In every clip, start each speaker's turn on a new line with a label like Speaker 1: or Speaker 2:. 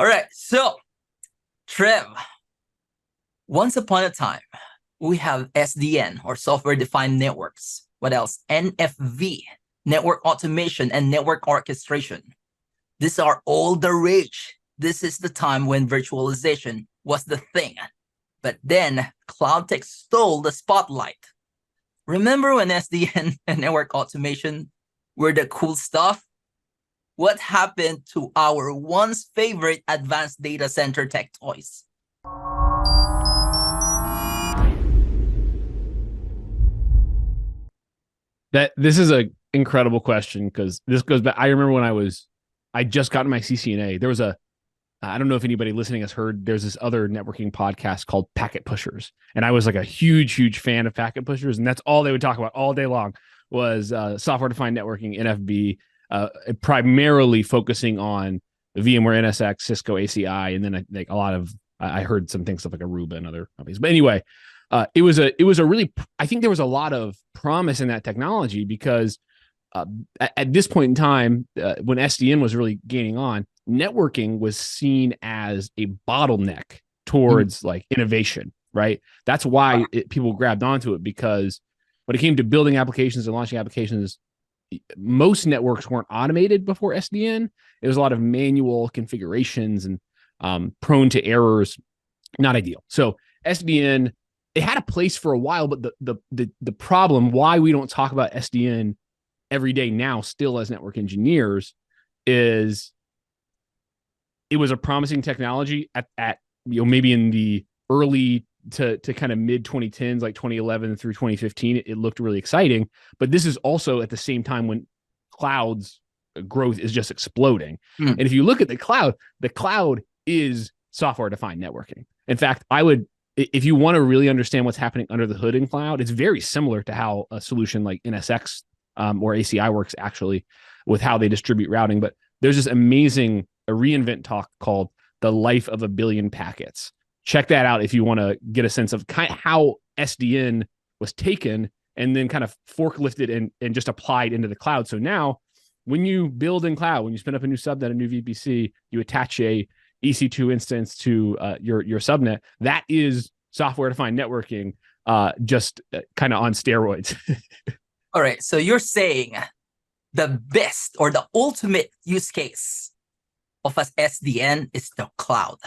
Speaker 1: All right. So, Trev, once upon a time, we have SDN or software defined networks. What else? NFV, network automation and network orchestration. These are all the rage. This is the time when virtualization was the thing. But then cloud tech stole the spotlight. Remember when SDN and network automation were the cool stuff? What happened to our once favorite advanced data center tech toys?
Speaker 2: This is an incredible question because this goes back. I remember when I just got my CCNA. There was I don't know if anybody listening has heard, there's this other networking podcast called Packet Pushers. And I was like a huge fan of Packet Pushers. And that's all they would talk about all day long was software-defined networking, NFB, primarily focusing on VMware NSX, Cisco ACI, and then like a lot of, I heard some things stuff like Aruba and other companies. But anyway, it was a really, I think there was a lot of promise in that technology because at this point in time, when SDN was really gaining on, networking was seen as a bottleneck towards like innovation, right? That's why people grabbed onto it, because when it came to building applications and launching applications, most networks weren't automated before SDN. It was a lot of manual configurations and prone to errors, not ideal. So SDN, it had a place for a while, but the problem why we don't talk about SDN every day now still as network engineers is it was a promising technology at maybe in the early to kind of mid 2010s, like 2011 through 2015, it looked really exciting. But this is also at the same time when cloud's growth is just exploding. And if you look at the cloud is software-defined networking. In fact, if you want to really understand what's happening under the hood in cloud, it's very similar to how a solution like NSX or ACI works actually with how they distribute routing. But there's this amazing reInvent talk called The Life of a Billion Packets. Check that out if you want to get a sense of kind of how SDN was taken and then kind of forklifted and just applied into the cloud. So now when you build in cloud, when you spin up a new subnet, a new VPC, you attach a EC2 instance to your subnet, that is software-defined networking, just kind of on steroids.
Speaker 1: All right, so you're saying the best or the ultimate use case of an SDN is the cloud.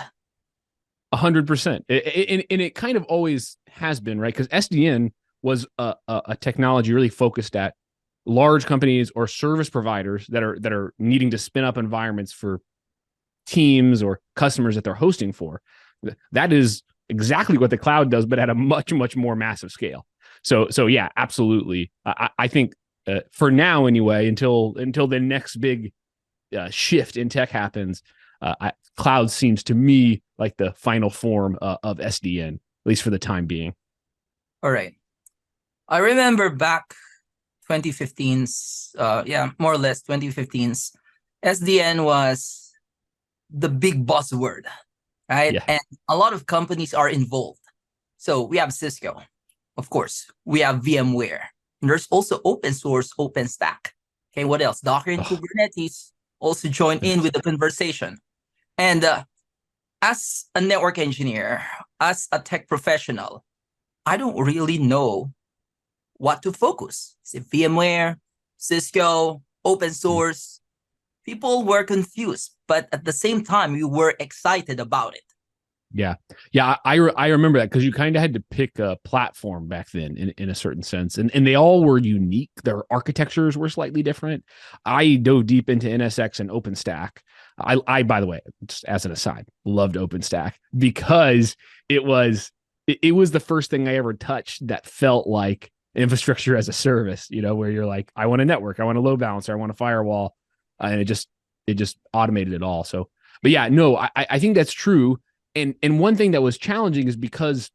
Speaker 2: 100%. And it kind of always has been, right? Because SDN was a technology really focused at large companies or service providers that are needing to spin up environments for teams or customers that they're hosting for. That is exactly what the cloud does, but at a much more massive scale. So yeah, absolutely. I think for now anyway, until the next big shift in tech happens, cloud seems to me like the final form of SDN, at least for the time being.
Speaker 1: All right. I remember back 2015's, more or less 2015's, SDN was the big buzzword, right?
Speaker 2: Yeah.
Speaker 1: And a lot of companies are involved. So we have Cisco, of course. We have VMware. And there's also open source OpenStack. Okay, what else? Docker and Kubernetes also join in with the conversation. And as a network engineer, as a tech professional, I don't really know what to focus. Is it VMware, Cisco, open source? People were confused, but at the same time, we were excited about it.
Speaker 2: Yeah. I remember that because you kind of had to pick a platform back then in a certain sense. And they all were unique. Their architectures were slightly different. I dove deep into NSX and OpenStack. I by the way, just as an aside, loved OpenStack because it was the first thing I ever touched that felt like infrastructure as a service, where you're like, I want a network, I want a load balancer, I want a firewall. And it just automated it all. So, but yeah, no, I think that's true. And one thing that was challenging is because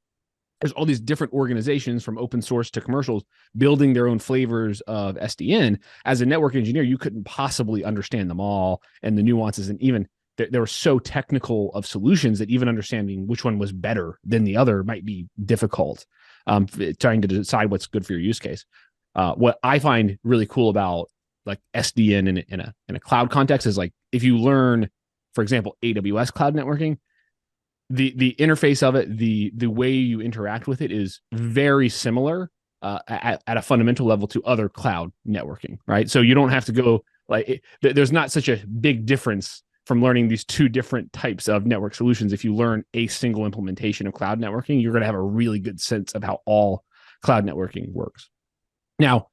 Speaker 2: there's all these different organizations from open source to commercials building their own flavors of SDN. As a network engineer, you couldn't possibly understand them all and the nuances. And even they were so technical of solutions that even understanding which one was better than the other might be difficult, trying to decide what's good for your use case. What I find really cool about like SDN in a cloud context is like, if you learn for example, AWS cloud networking, the interface of it, the way you interact with it is very similar at a fundamental level to other cloud networking, right? So you don't have to go there's not such a big difference from learning these two different types of network solutions. If you learn a single implementation of cloud networking, you're going to have a really good sense of how all cloud networking works. Now,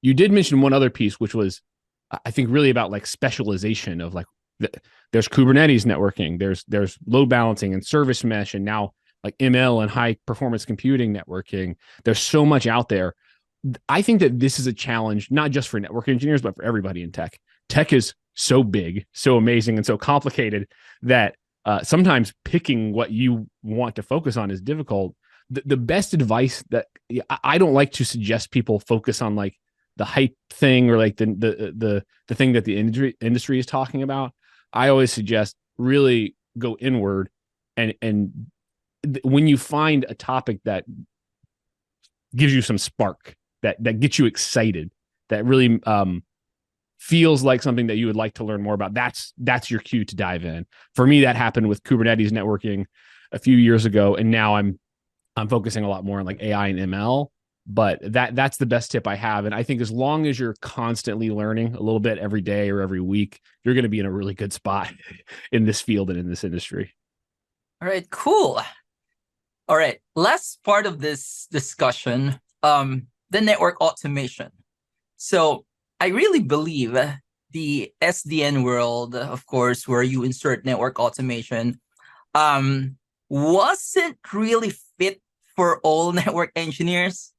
Speaker 2: you did mention one other piece, which was, I think, really about like specialization of like, there's Kubernetes networking, there's load balancing and service mesh, and now like ML and high performance computing networking. There's so much out there. I think that this is a challenge, not just for network engineers, but for everybody in tech. Tech is so big, so amazing, and so complicated that sometimes picking what you want to focus on is difficult. The best advice that I don't like to suggest people focus on like the hype thing or like the thing that the industry is talking about. I always suggest really go inward, and when you find a topic that gives you some spark, that gets you excited, that really feels like something that you would like to learn more about, that's your cue to dive in. For me, that happened with Kubernetes networking a few years ago, and now I'm focusing a lot more on like AI and ML. But that's the best tip I have. And I think as long as you're constantly learning a little bit every day or every week, you're going to be in a really good spot in this field and in this industry.
Speaker 1: All right, cool. All right, last part of this discussion, the network automation. So I really believe the SDN world, of course, where you insert network automation, wasn't really fit for all network engineers,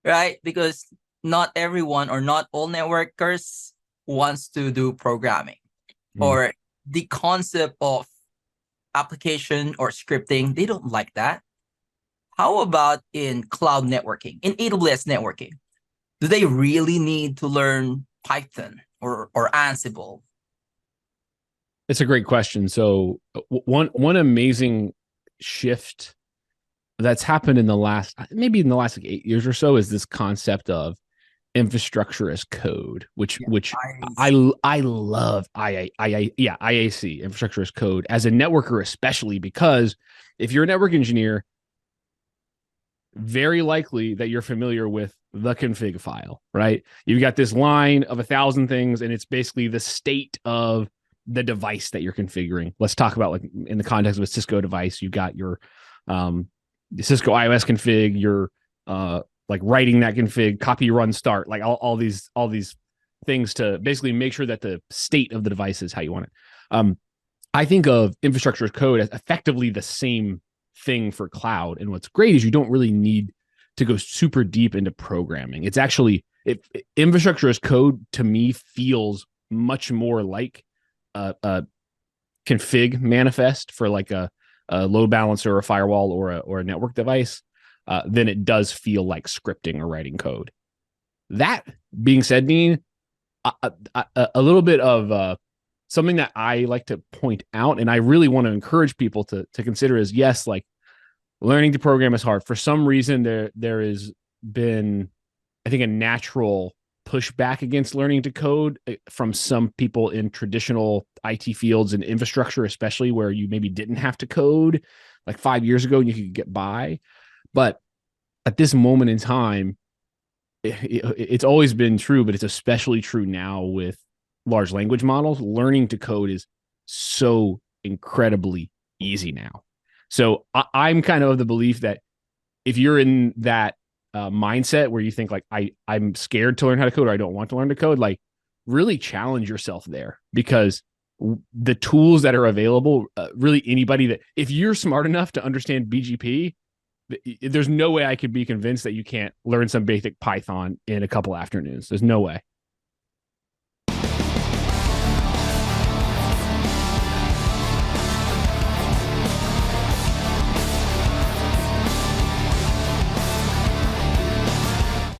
Speaker 1: right? Because not everyone or not all networkers wants to do programming, or the concept of application or scripting. They don't like that. How about in cloud networking, in AWS networking? Do they really need to learn Python or Ansible?
Speaker 2: It's a great question. So one amazing shift that's happened in the last like 8 years or so is this concept of infrastructure as code, which I love IAC, infrastructure as code, as a networker, especially because if you're a network engineer, very likely that you're familiar with the config file, right? You've got this line of 1,000 things, and it's basically the state of the device that you're configuring. Let's talk about, like, in the context of a Cisco device, you've got your Cisco iOS config, your like writing that config, copy, run, start, like all these things to basically make sure that the state of the device is how you want it. I think of infrastructure as code as effectively the same thing for cloud. And what's great is you don't really need to go super deep into programming. It's actually, infrastructure as code to me feels much more like a config manifest for like a load balancer or a firewall or a network device than it does feel like scripting or writing code. That being said, Dean, a little bit of something that I like to point out, and I really want to encourage people to consider is, yes, like learning to program is hard. For some reason, there has been, I think, a natural pushback against learning to code from some people in traditional IT fields and infrastructure, especially where you maybe didn't have to code like 5 years ago and you could get by. But at this moment in time, it's always been true, but it's especially true now with large language models. Learning to code is so incredibly easy now. So I'm kind of the belief that if you're in that mindset where you think like I'm scared to learn how to code or I don't want to learn to code, like really challenge yourself there, because the tools that are available, really anybody that, if you're smart enough to understand BGP, there's no way I could be convinced that you can't learn some basic Python in a couple afternoons. There's no way.